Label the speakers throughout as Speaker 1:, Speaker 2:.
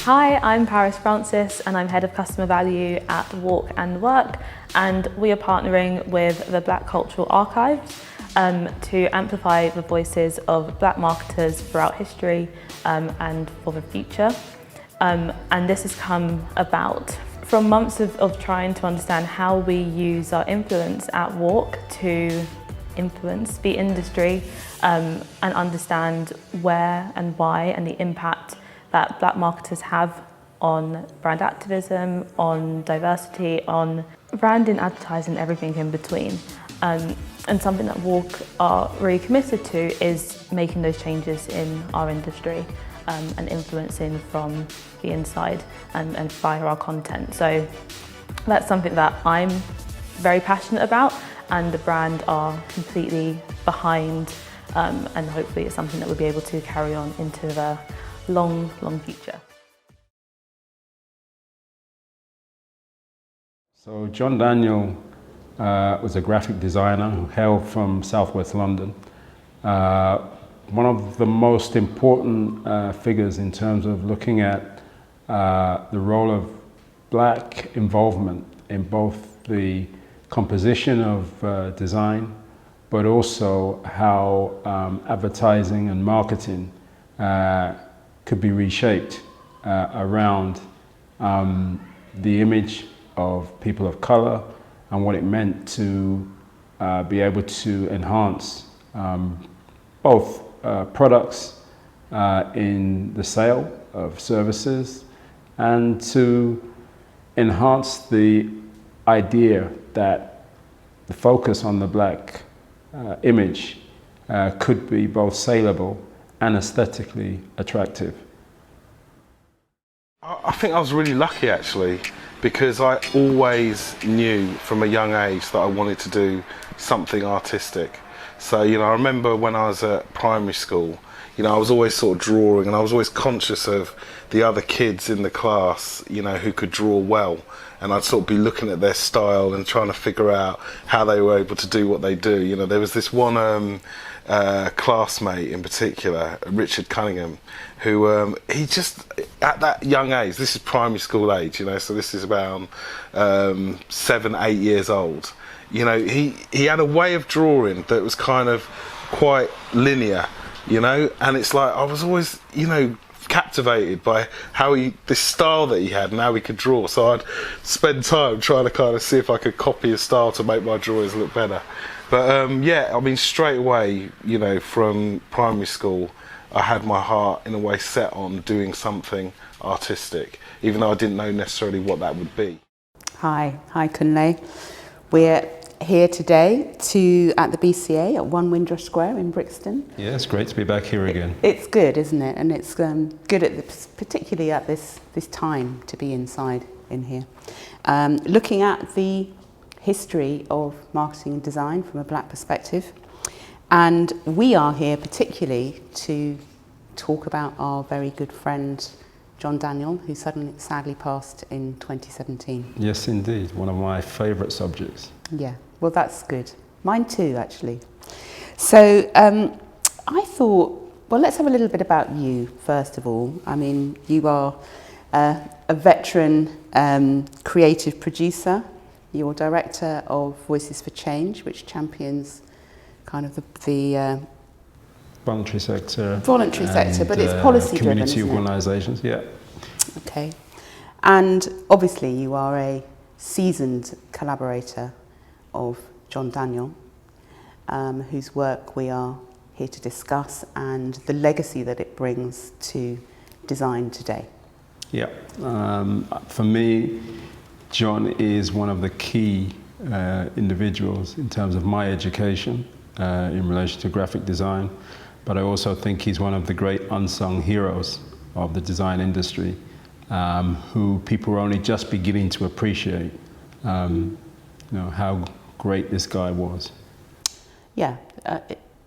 Speaker 1: Hi, I'm Paris Francis and I'm Head of Customer Value at Walk and Work, and we are partnering with the Black Cultural Archives to amplify the voices of Black marketers throughout history and for the future. And this has come about from months of trying to understand how we use our influence at Walk to influence the industry and understand where and why and the impact that Black marketers have on brand activism, on diversity, on branding, advertising, everything in between. And something that Walk are really committed to is making those changes in our industry and influencing from the inside and via our content. So that's something that I'm very passionate about, and the brand are completely behind, and hopefully it's something that we'll be able to carry on into the long future.
Speaker 2: So Jon Daniel was a graphic designer who hailed from Southwest London. One of the most important figures in terms of looking at the role of Black involvement in both the composition of design, but also how advertising and marketing could be reshaped around the image of people of color and what it meant to be able to enhance both products in the sale of services and to enhance the idea that the focus on the Black image could be both saleable and aesthetically attractive.
Speaker 3: I think I was really lucky actually, because I always knew from a young age that I wanted to do something artistic. So, you know, I remember when I was at primary school, you know, I was always sort of drawing, and I was always conscious of the other kids in the class, you know, who could draw well. And I'd sort of be looking at their style and trying to figure out how they were able to do what they do. You know, there was this one classmate in particular, Richard Cunningham, who he just, at that young age, this is primary school age, you know, so this is about 7, 8 years old. You know, he had a way of drawing that was kind of quite linear, you know, and it's like I was always, you know, captivated by how this style that he had and how he could draw. So I'd spend time trying to kind of see if I could copy his style to make my drawings look better. But yeah, I mean, straight away, you know, from primary school, I had my heart in a way set on doing something artistic, even though I didn't know necessarily what that would be.
Speaker 4: Hi Kunle. We're here today at the BCA at 1 Windrush Square in Brixton.
Speaker 2: Yeah, it's great to be back here again.
Speaker 4: It's good, isn't it? And it's good particularly at this time to be inside in here. Looking at the history of marketing and design from a Black perspective. And we are here particularly to talk about our very good friend Jon Daniel, who sadly passed in 2017.
Speaker 2: Yes, indeed. One of my favourite subjects.
Speaker 4: Yeah, well, that's good. Mine too, actually. So I thought, well, let's have a little bit about you, first of all. I mean, you are a veteran creative producer. You're director of Voices for Change, which champions kind of the
Speaker 2: voluntary sector,
Speaker 4: but it's policy driven,
Speaker 2: community organisations, yeah.
Speaker 4: Okay, and obviously you are a seasoned collaborator of Jon Daniel, whose work we are here to discuss and the legacy that it brings to design today.
Speaker 2: Yeah, for me, Jon is one of the key individuals in terms of my education in relation to graphic design, but I also think he's one of the great unsung heroes of the design industry, who people are only just beginning to appreciate how great this guy was.
Speaker 4: Yeah,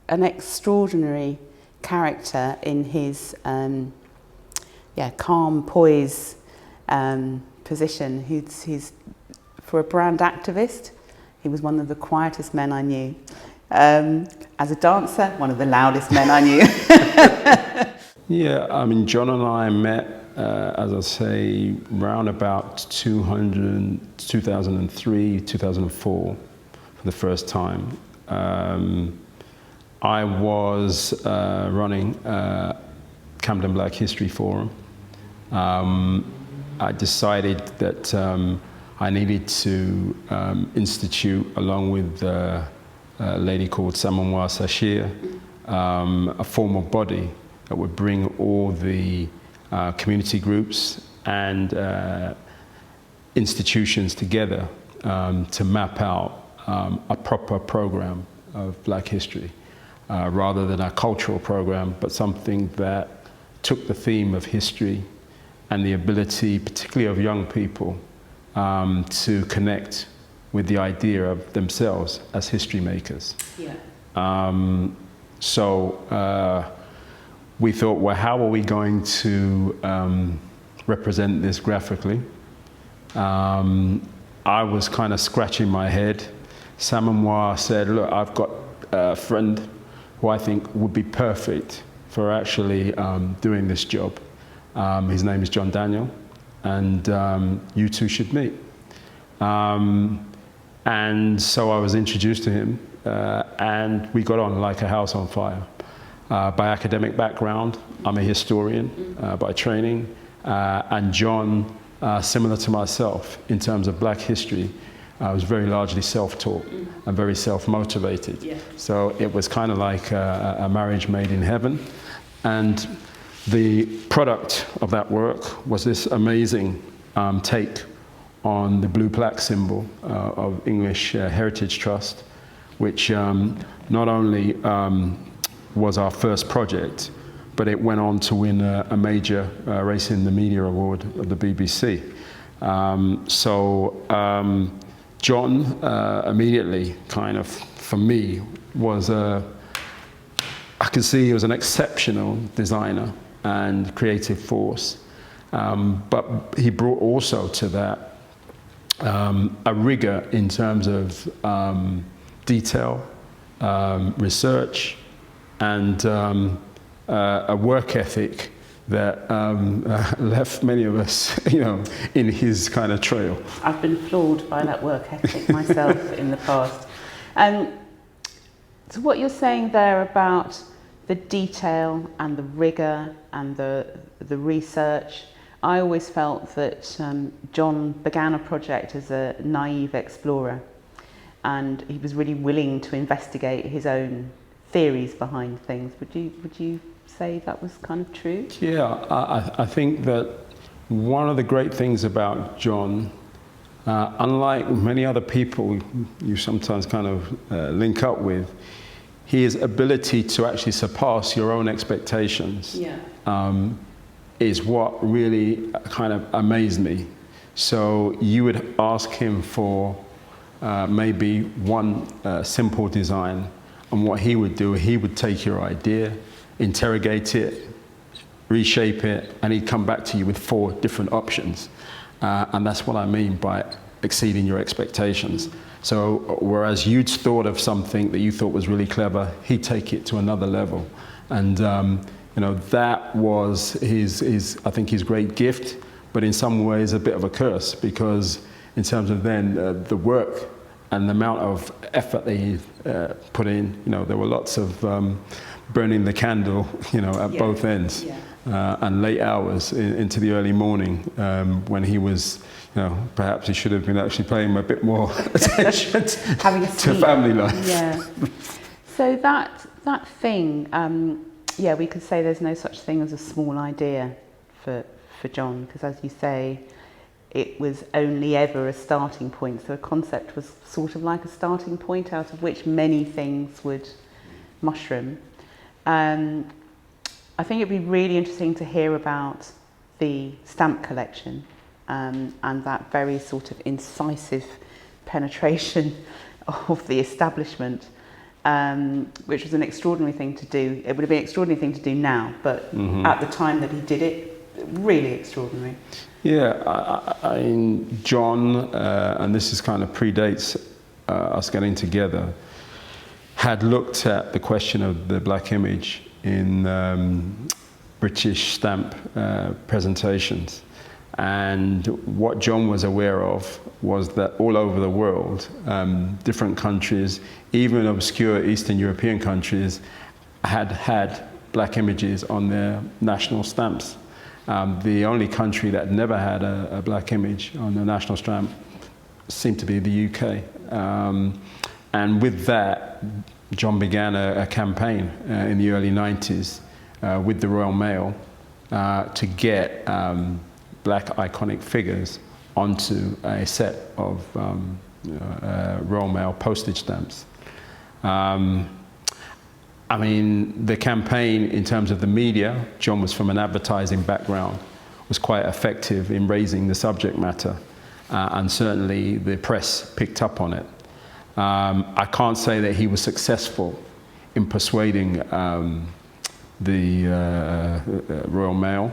Speaker 4: an extraordinary character in his calm poise position. He's for a brand activist, he was one of the quietest men I knew. As a dancer, one of the loudest men I knew.
Speaker 2: Yeah, I mean, Jon and I met, as I say, round about 2003, 2004 for the first time. I was running Camden Black History Forum. I decided that I needed to institute, along with a lady called Samanwa Sashir, a formal body that would bring all the community groups and institutions together to map out a proper program of Black history, rather than a cultural program, but something that took the theme of history and the ability, particularly of young people, to connect with the idea of themselves as history makers.
Speaker 4: Yeah.
Speaker 2: We thought, well, how are we going to represent this graphically? I was kind of scratching my head. Samanwa said, look, I've got a friend who I think would be perfect for actually doing this job. His name is Jon Daniel, and you two should meet. And so I was introduced to him, and we got on like a house on fire. By academic background, I'm a historian by training, and Jon, similar to myself in terms of Black history, was very largely self-taught and very self-motivated. Yeah. So it was kind of like a marriage made in heaven. And the product of that work was this amazing take on the blue plaque symbol of English Heritage Trust, which not only was our first project, but it went on to win a major Race in the Media award of the BBC. Jon immediately kind of, for me, was I could see he was an exceptional designer and creative force. But he brought also to that a rigor in terms of detail, research, and a work ethic that left many of us, in his kind of trail.
Speaker 4: I've been floored by that work ethic myself in the past. So what you're saying there about the detail and the rigor and the research, I always felt that Jon began a project as a naive explorer, and he was really willing to investigate his own theories behind things. Would you say that was kind of true?
Speaker 2: Yeah, I think that one of the great things about Jon, unlike many other people you sometimes kind of link up with, his ability to actually surpass your own expectations is what really kind of amazed me. So you would ask him for maybe one simple design, and what he would do, he would take your idea, interrogate it, reshape it, and he'd come back to you with 4 different options. And that's what I mean by exceeding your expectations. So whereas you'd thought of something that you thought was really clever, he'd take it to another level. And that was I think his great gift, but in some ways a bit of a curse, because in terms of then the work and the amount of effort that he put in, there were lots of burning the candle, at both ends, and late hours into the early morning, when he was, perhaps he should have been actually paying a bit more attention to family life.
Speaker 4: Yeah. So that thing, we could say there's no such thing as a small idea for Jon, because as you say, it was only ever a starting point. So a concept was sort of like a starting point out of which many things would mushroom. I think it'd be really interesting to hear about the stamp collection and that very sort of incisive penetration of the establishment, which was an extraordinary thing to do. It would have been an extraordinary thing to do now, but at the time that he did it, really extraordinary.
Speaker 2: Yeah, I mean, Jon, and this is kind of predates us getting together, had looked at the question of the black image in British stamp presentations. And what Jon was aware of was that all over the world, different countries, even obscure Eastern European countries, had black images on their national stamps. The only country that never had a black image on the national stamp seemed to be the UK. And with that, Jon began a campaign in the early 90s with the Royal Mail to get black iconic figures onto a set of Royal Mail postage stamps. I mean, the campaign in terms of the media, Jon was from an advertising background, was quite effective in raising the subject matter, and certainly the press picked up on it. I can't say that he was successful in persuading the Royal Mail,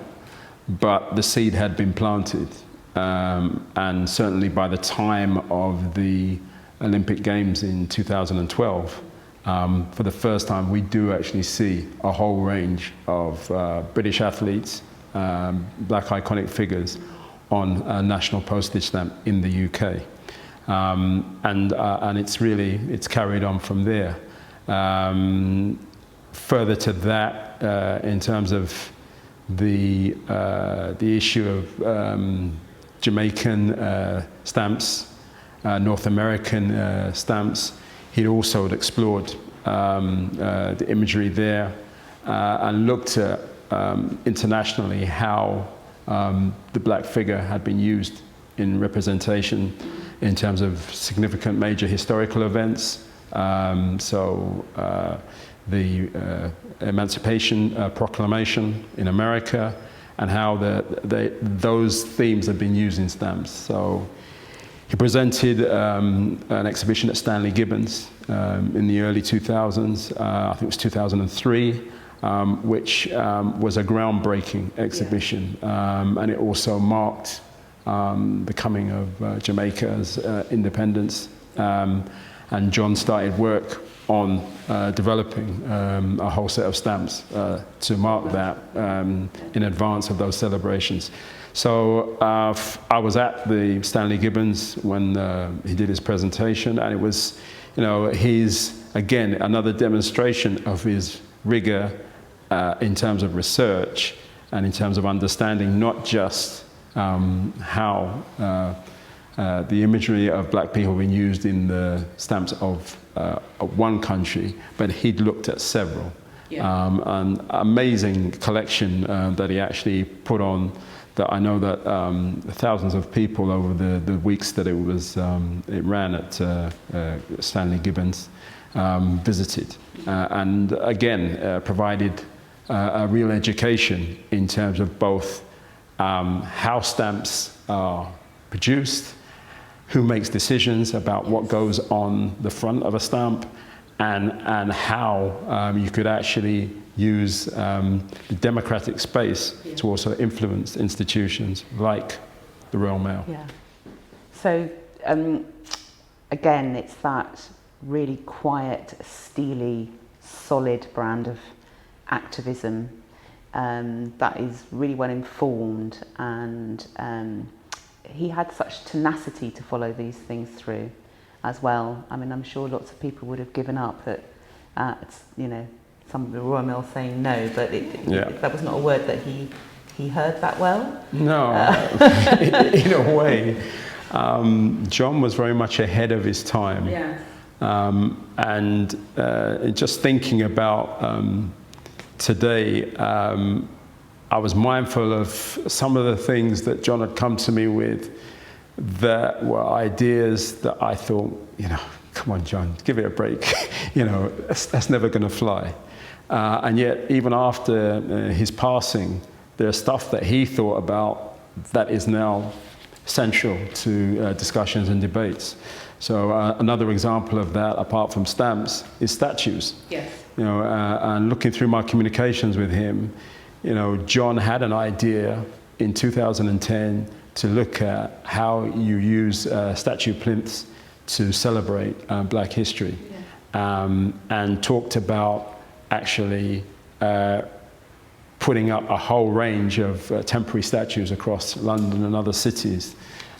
Speaker 2: but the seed had been planted, and certainly by the time of the Olympic Games in 2012, for the first time we do actually see a whole range of British athletes, black iconic figures on a national postage stamp in the UK. And it's carried on from there. Further to that, in terms of the issue of Jamaican stamps, North American stamps, he'd also explored the imagery there and looked at internationally how the black figure had been used in representation in terms of significant major historical events. The Emancipation Proclamation in America, and how those themes have been used in stamps. So he presented an exhibition at Stanley Gibbons in the early 2000s, I think it was 2003, which was a groundbreaking exhibition. And it also marked the coming of Jamaica's independence. And Jon started work on developing a whole set of stamps to mark that in advance of those celebrations. So I was at the Stanley Gibbons when he did his presentation, and it was, again, another demonstration of his rigor in terms of research and in terms of understanding not just how the imagery of black people been used in the stamps of one country, but he'd looked at several. An amazing collection that he actually put on, that I know that thousands of people over the weeks that it ran at Stanley Gibbons visited, and again provided a real education in terms of both how stamps are produced, who makes decisions about what goes on the front of a stamp, and how you could actually use the democratic space to also influence institutions like the Royal Mail.
Speaker 4: Yeah. So again, it's that really quiet, steely, solid brand of activism that is really well informed, and he had such tenacity to follow these things through as well. I mean, I'm sure lots of people would have given up at some of the Royal Mail saying no, but that was not a word that he heard that well. No,
Speaker 2: in a way, Jon was very much ahead of his time.
Speaker 4: Yeah.
Speaker 2: And just thinking about today, I was mindful of some of the things that Jon had come to me with that were ideas that I thought, come on, Jon, give it a break. That's never going to fly. And yet, even after his passing, there's stuff that he thought about that is now central to discussions and debates. So another example of that, apart from stamps, is statues.
Speaker 4: Yes.
Speaker 2: You know, and looking through my communications with him, you know, Jon had an idea in 2010 to look at how you use statue plinths to celebrate Black history, and talked about actually putting up a whole range of temporary statues across London and other cities.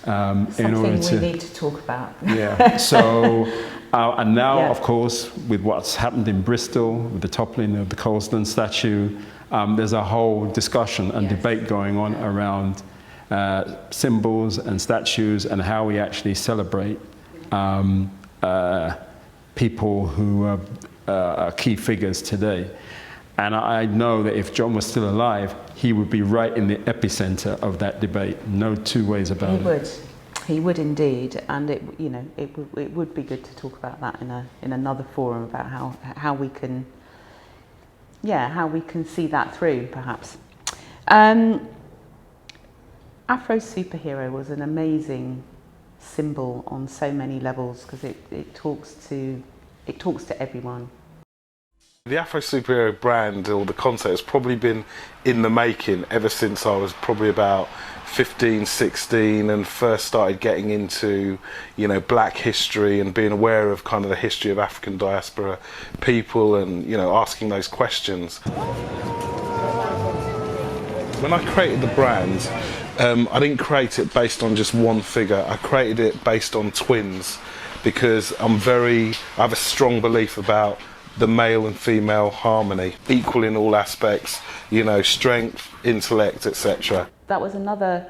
Speaker 2: In order to,
Speaker 4: we need to talk about.
Speaker 2: Yeah. So, and now, of course, with what's happened in Bristol, with the toppling of the Colston statue, there's a whole discussion and debate going on around symbols and statues and how we actually celebrate people who are key figures today. And I know that if Jon was still alive, he would be right in the epicenter of that debate. No two ways about it.
Speaker 4: He would indeed, and it would be good to talk about that in another forum, about how we can see that through, perhaps. Afro Superhero was an amazing symbol on so many levels, because it talks to everyone.
Speaker 3: The Afro Superhero brand, or the concept, has probably been in the making ever since I was probably about 15, 16, and first started getting into, you know, Black history and being aware of kind of the history of African diaspora people, and, you know, asking those questions. When I created the brand, I didn't create it based on just one figure. I created it based on twins, because I have a strong belief about the male and female harmony, equal in all aspects, you know, strength, intellect, etc.
Speaker 4: That was another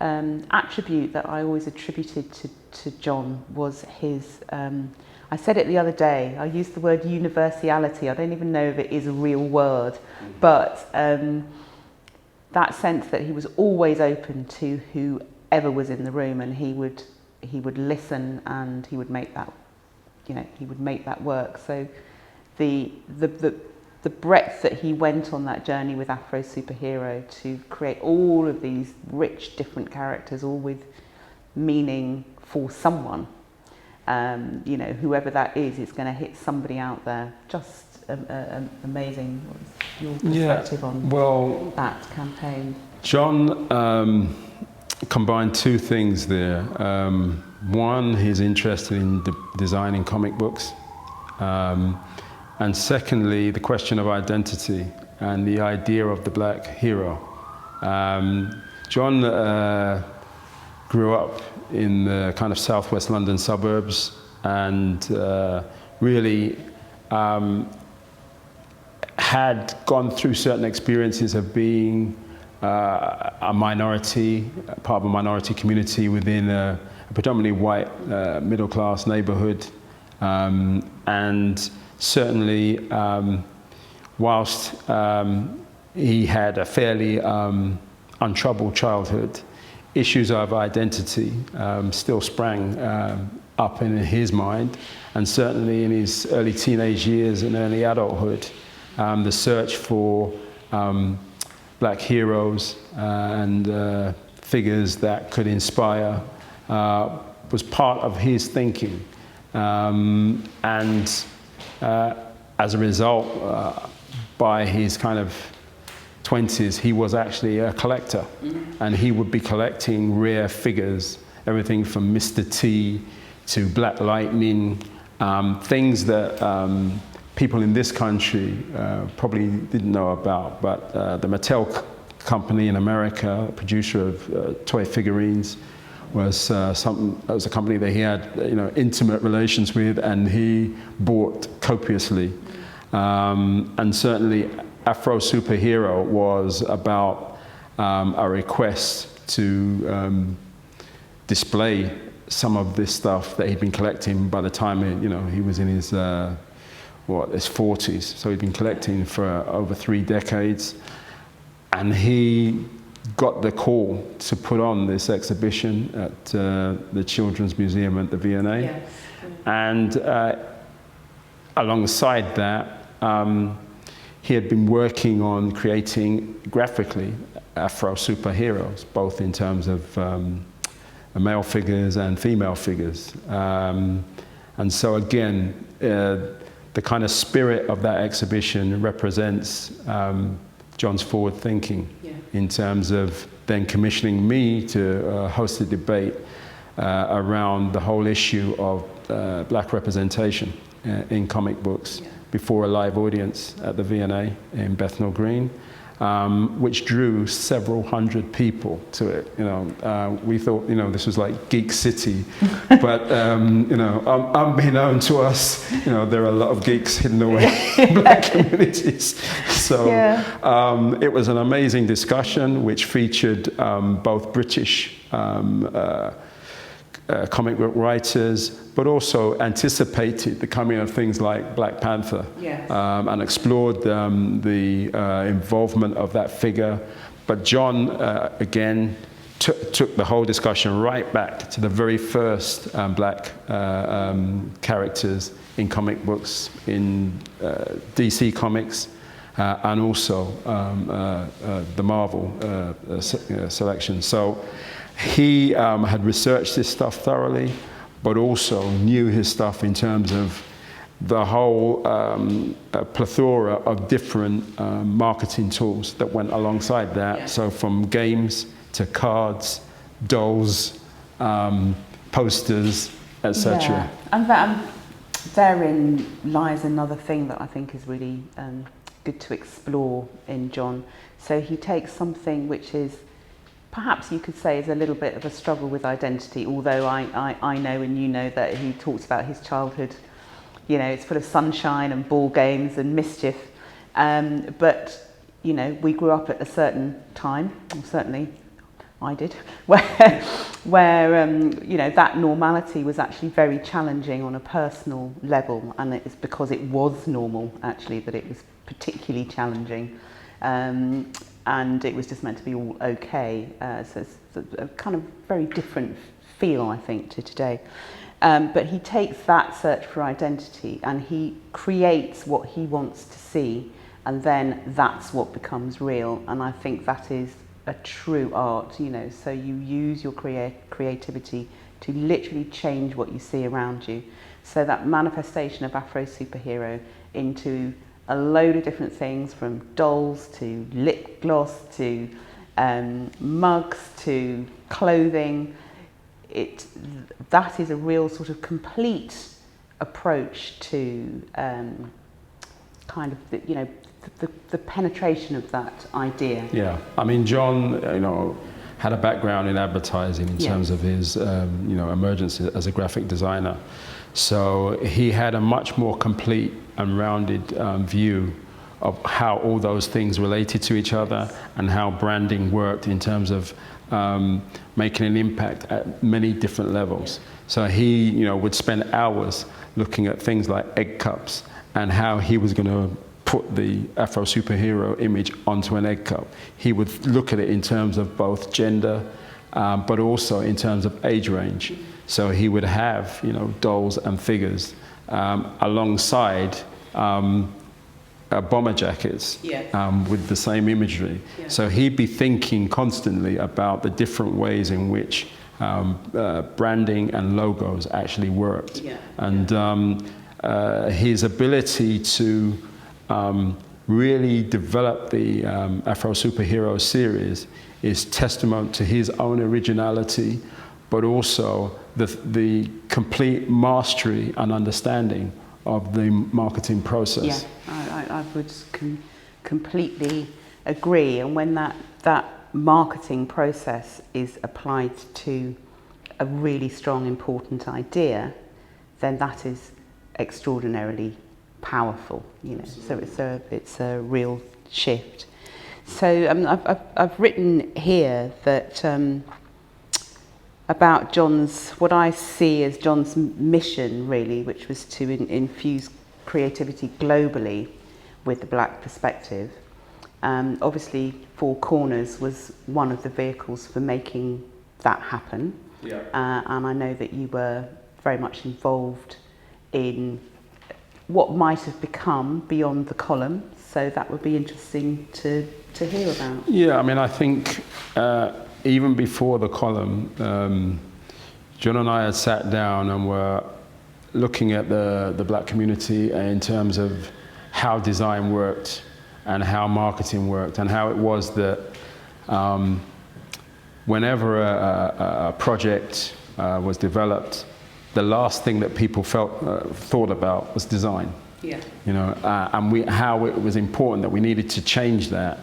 Speaker 4: attribute that I always attributed to Jon, was his, I said it the other day, I used the word universality. I don't even know if it is a real word, but that sense that he was always open to whoever was in the room, and he would listen, and he would make that, you know, he would make that work. So the breadth that he went on that journey with Afro Superhero to create all of these rich different characters, all with meaning for someone, you know, whoever that is, it's going to hit somebody out there. Just amazing. What's your perspective on that campaign?
Speaker 2: Jon combined two things there. One, he's interested in designing comic books. And secondly, the question of identity and the idea of the Black hero. Jon grew up in the kind of southwest London suburbs, and really had gone through certain experiences of being a minority, part of a minority community within a predominantly white middle-class neighborhood. And certainly, whilst he had a fairly untroubled childhood, issues of identity still sprang up in his mind, and certainly in his early teenage years and early adulthood, the search for Black heroes and figures that could inspire was part of his thinking. And as a result, by his kind of 20s, he was actually a collector, and he would be collecting rare figures, everything from Mr. T to Black Lightning, things that people in this country probably didn't know about, but the Mattel company in America, a producer of toy figurines, was a company that he had, you know, intimate relations with, and he bought copiously. And certainly, Afro Superhero was about a request to display some of this stuff that he'd been collecting by the time he was in his his 40s. So he'd been collecting for over 3 decades, and he got the call to put on this exhibition at the Children's Museum at the V&A. Yes. And alongside that, he had been working on creating graphically Afro superheroes, both in terms of male figures and female figures. And so again, the kind of spirit of that exhibition represents Jon's forward thinking in terms of then commissioning me to host a debate around the whole issue of black representation in comic books before a live audience at the V&A in Bethnal Green, which drew several hundred people to it. You know, we thought, you know, this was like Geek City, but you know, unbeknown to us, you know, there are a lot of geeks hidden away in black communities. So it was an amazing discussion which featured both British comic book writers, but also anticipated the coming of things like Black Panther, and explored the involvement of that figure. But Jon, again, took the whole discussion right back to the very first black characters in comic books, in DC Comics, and also the Marvel selection. So he had researched this stuff thoroughly, but also knew his stuff in terms of the whole plethora of different marketing tools that went alongside that. So from games to cards, dolls, posters, etc.
Speaker 4: And therein lies another thing that I think is really good to explore in Jon. So he takes something which is, perhaps you could say, is a little bit of a struggle with identity, although I know and you know that he talks about his childhood, you know, it's full of sunshine and ball games and mischief. But, you know, we grew up at a certain time, or certainly I did, where you know, that normality was actually very challenging on a personal level, and it's because it was normal, actually, that it was particularly challenging. And it was just meant to be all okay. So it's a kind of very different feel, I think, to today. But he takes that search for identity and he creates what he wants to see, and then that's what becomes real. And I think that is a true art, you know. So you use your creativity to literally change what you see around you. So that manifestation of Afro superhero into a load of different things, from dolls to lip gloss to mugs to clothing. That is a real sort of complete approach to kind of the penetration of that idea.
Speaker 2: Yeah, I mean, Jon, you know, had a background in advertising in terms of his you know, emergence as a graphic designer. So he had a much more complete and rounded view of how all those things related to each other and how branding worked in terms of making an impact at many different levels. So he, you know, would spend hours looking at things like egg cups and how he was going to put the Afro superhero image onto an egg cup. He would look at it in terms of both gender, but also in terms of age range. So he would have, you know, dolls and figures alongside bomber jackets with the same imagery. So he'd be thinking constantly about the different ways in which branding and logos actually worked. And his ability to really develop the Afro Superhero series is testament to his own originality, but also the complete mastery and understanding of the marketing process.
Speaker 4: Yeah, I would completely agree. And when that marketing process is applied to a really strong, important idea, then that is extraordinarily powerful, you know. So it's a real shift. So I've written here that about Jon's, what I see as Jon's mission really, which was to infuse creativity globally with the black perspective. Obviously, Four Corners was one of the vehicles for making that happen. And I know that you were very much involved in what might have become Beyond the Column, so that would be interesting to hear about.
Speaker 2: Yeah, I mean, I think even before the column, Jon and I had sat down and were looking at the black community in terms of how design worked and how marketing worked, and how it was that whenever a project was developed, the last thing that people thought about was design.
Speaker 4: Yeah.
Speaker 2: You know, and how it was important that we needed to change that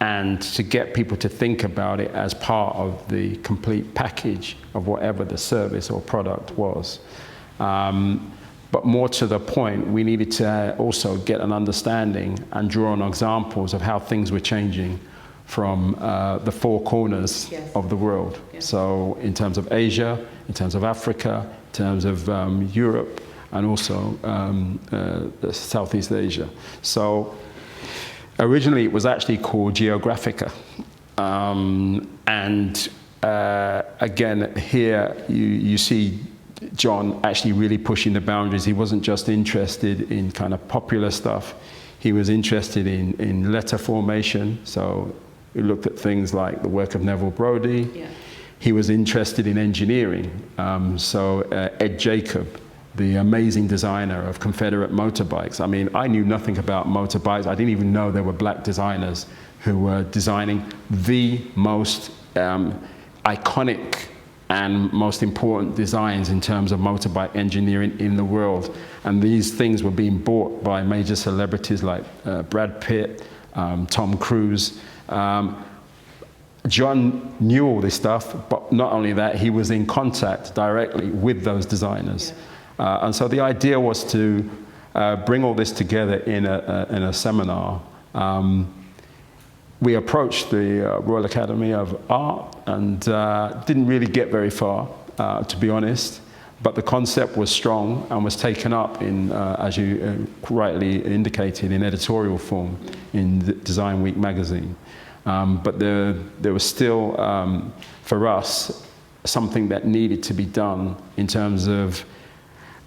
Speaker 2: and to get people to think about it as part of the complete package of whatever the service or product was. But more to the point, we needed to also get an understanding and draw on examples of how things were changing from the four corners of the world. So in terms of Asia, in terms of Africa, in terms of Europe, and also Southeast Asia. So originally it was actually called Geographica. Again, here you see Jon actually really pushing the boundaries. He wasn't just interested in kind of popular stuff. He was interested in letter formation. So we looked at things like the work of Neville Brody. Yeah. He was interested in engineering. Ed Jacob, the amazing designer of Confederate motorbikes. I mean, I knew nothing about motorbikes. I didn't even know there were black designers who were designing the most iconic and most important designs in terms of motorbike engineering in the world. And these things were being bought by major celebrities like Brad Pitt, Tom Cruise. Jon knew all this stuff, but not only that, he was in contact directly with those designers. And so the idea was to bring all this together in a seminar. We approached the Royal Academy of Art and didn't really get very far, to be honest. But the concept was strong and was taken up in, as you rightly indicated, in editorial form in Design Week magazine. But there was still, for us, something that needed to be done in terms of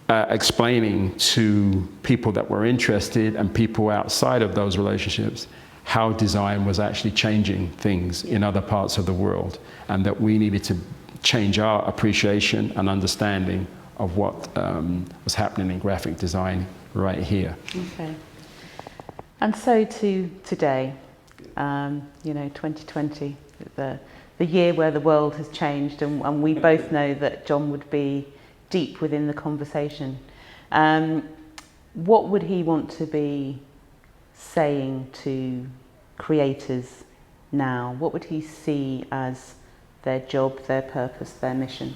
Speaker 2: explaining to people that were interested and people outside of those relationships how design was actually changing things in other parts of the world, and that we needed to change our appreciation and understanding of what was happening in graphic design right here.
Speaker 4: Okay. And so to today, 2020, the year where the world has changed, and we both know that Jon would be deep within the conversation. What would he want to be saying to creators now? What would he see as their job, their purpose, their mission?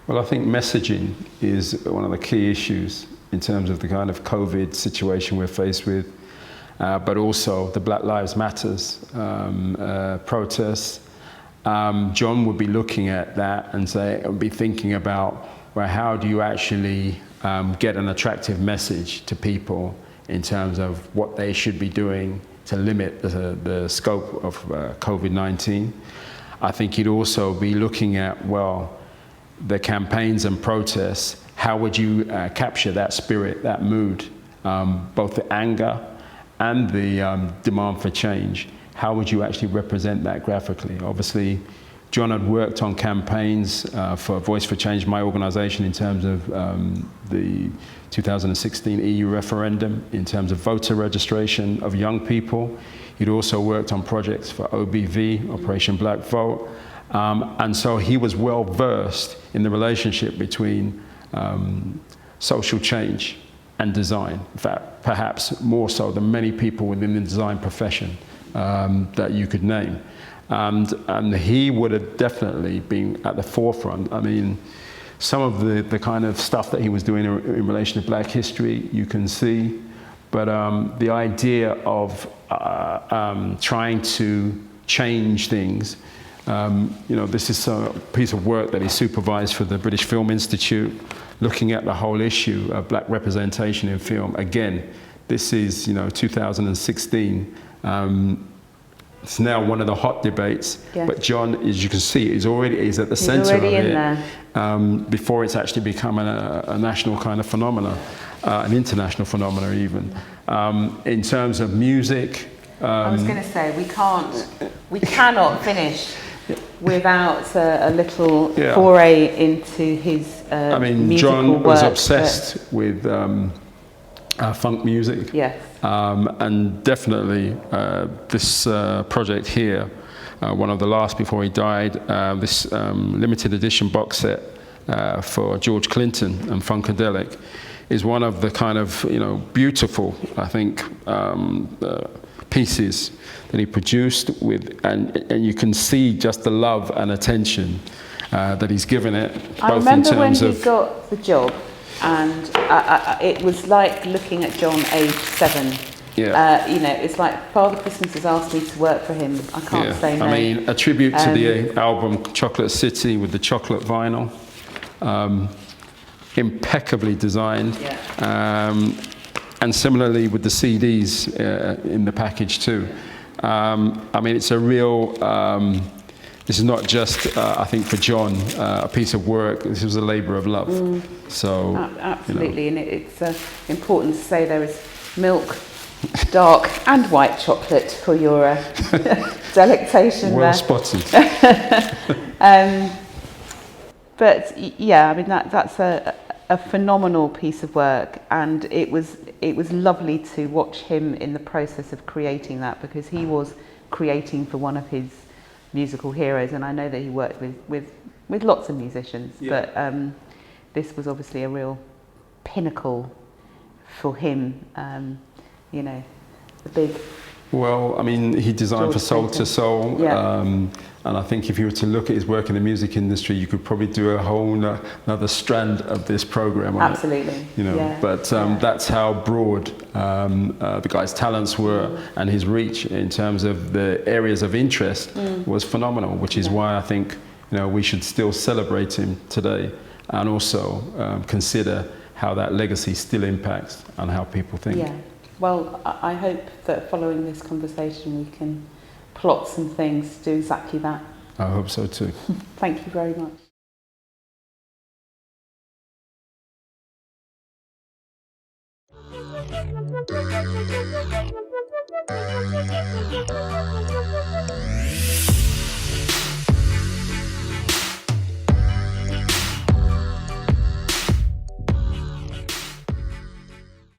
Speaker 2: Well, I think messaging is one of the key issues in terms of the kind of COVID situation we're faced with, but also the Black Lives Matters protests. Jon would be looking at that and be thinking about, well, how do you actually get an attractive message to people in terms of what they should be doing to limit the scope of COVID-19. I think he'd also be looking at, well, the campaigns and protests, how would you capture that spirit, that mood, both the anger and the demand for change? How would you actually represent that graphically? Obviously, Jon had worked on campaigns for Voice for Change, my organization, in terms of the 2016 EU referendum, in terms of voter registration of young people. He'd also worked on projects for OBV, Operation Black Vote. And so he was well versed in the relationship between social change and design. In fact, perhaps more so than many people within the design profession that you could name. And he would have definitely been at the forefront. I mean, some of the kind of stuff that he was doing in relation to Black history, you can see, but the idea of trying to change things, this is a piece of work that he supervised for the British Film Institute, looking at the whole issue of Black representation in film. Again, this is 2016. It's now one of the hot debates, but Jon, as you can see, is at the center of it before it's actually become a national kind of phenomenon, an international phenomenon even. In terms of music,
Speaker 4: I was going to say we cannot finish without a little
Speaker 2: Yeah.
Speaker 4: foray into his
Speaker 2: I mean,
Speaker 4: musical
Speaker 2: John was
Speaker 4: work,
Speaker 2: obsessed with funk music.
Speaker 4: Yes.
Speaker 2: And definitely this project here, one of the last before he died, this limited edition box set for George Clinton and Funkadelic is one of the kind of, beautiful, I think, pieces that he produced with, and you can see just the love and attention that he's given it.
Speaker 4: I
Speaker 2: both
Speaker 4: remember
Speaker 2: in terms
Speaker 4: when he
Speaker 2: of,
Speaker 4: got the job, and it was like looking at John age 7.
Speaker 2: Yeah.
Speaker 4: It's like Father Christmas has asked me to work for him. I can't say no.
Speaker 2: I mean, a tribute to the album Chocolate City with the chocolate vinyl. Impeccably designed.
Speaker 4: Yeah.
Speaker 2: And similarly with the CDs in the package too. I mean, it's a real, this is not just, I think for John, a piece of work. This was a labour of love. So,
Speaker 4: absolutely, and it's important to say there is milk, dark and white chocolate for your delectation.
Speaker 2: Well
Speaker 4: there.
Speaker 2: spotted.
Speaker 4: But yeah, I mean that's a phenomenal piece of work, and it was lovely to watch him in the process of creating that, because he was creating for one of his musical heroes, and I know that he worked with lots of musicians, but this was obviously a real pinnacle for him. The big.
Speaker 2: Well, I mean, he designed for Soul to Soul, and I think if you were to look at his work in the music industry, you could probably do a whole another strand of this program.
Speaker 4: Absolutely.
Speaker 2: But that's how broad the guy's talents were, and his reach in terms of the areas of interest was phenomenal, which is why I think we should still celebrate him today, and also consider how that legacy still impacts on how people think.
Speaker 4: Yeah. Well, I hope that following this conversation we can plot some things to do exactly that.
Speaker 2: I hope so too.
Speaker 4: Thank you very much.